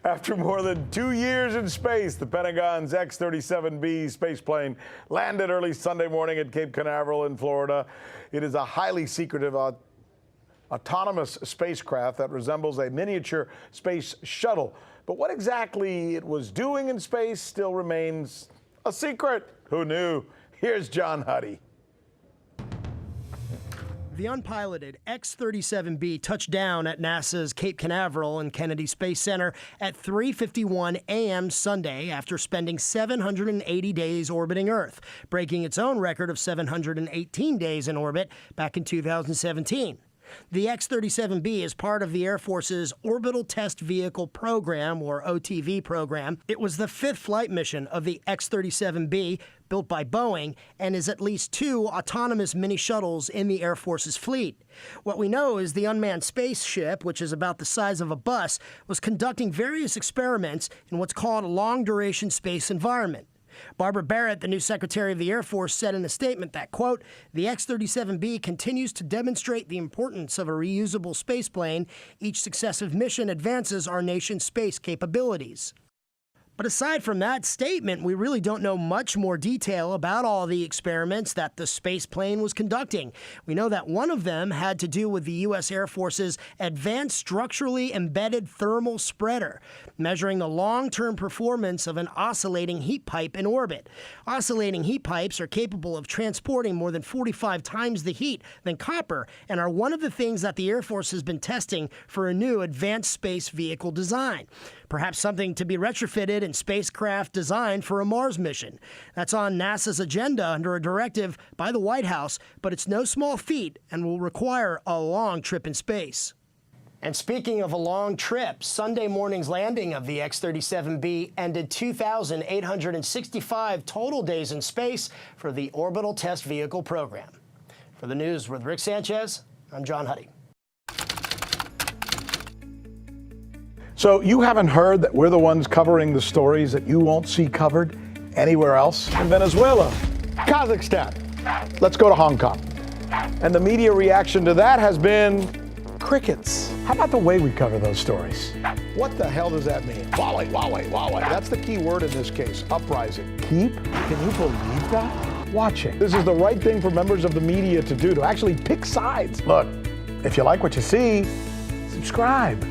After more than 2 years in space, the Pentagon's X-37B spaceplane landed early Sunday morning at Cape Canaveral in Florida. It is a highly secretive autonomous spacecraft that resembles a miniature space shuttle. But what exactly it was doing in space still remains a secret. Who knew? Here's John Huddy. The unpiloted X-37B touched down at NASA's Cape Canaveral and Kennedy Space Center at 3:51 a.m. Sunday after spending 780 days orbiting Earth, breaking its own record of 718 days in orbit back in 2017. The X-37B is part of the Air Force's Orbital Test Vehicle Program, or OTV program. It was the fifth flight mission of the X-37B, built by Boeing, and is at least 2 autonomous mini-shuttles in the Air Force's fleet. What we know is the unmanned spaceship, which is about the size of a bus, was conducting various experiments in what's called a long-duration space environment. Barbara Barrett, the new Secretary of the Air Force, said in a statement that, quote, "The X-37B continues to demonstrate the importance of a reusable spaceplane. Each successive mission advances our nation's space capabilities." But aside from that statement, we really don't know much more detail about all the experiments that the space plane was conducting. We know that one of them had to do with the U.S. Air Force's Advanced Structurally Embedded Thermal Spreader, measuring the long-term performance of an oscillating heat pipe in orbit. Oscillating heat pipes are capable of transporting more than 45 times the heat than copper and are one of the things that the Air Force has been testing for a new advanced space vehicle design. Perhaps something to be retrofitted in spacecraft designed for a Mars mission. That's on NASA's agenda under a directive by the White House, but it's no small feat and will require a long trip in space. And speaking of a long trip, Sunday morning's landing of the X-37B ended 2,865 total days in space for the Orbital Test Vehicle program. For the news with Rick Sanchez, I'm John Huddy. So you haven't heard that we're the ones covering the stories that you won't see covered anywhere else? In Venezuela, Kazakhstan, let's go to Hong Kong. And the media reaction to that has been crickets. How about the way we cover those stories? What the hell does that mean? Wally. That's the key word in this case, uprising. Keep? Can you believe that? Watching. This is the right thing for members of the media to do, to actually pick sides. Look, if you like what you see, subscribe.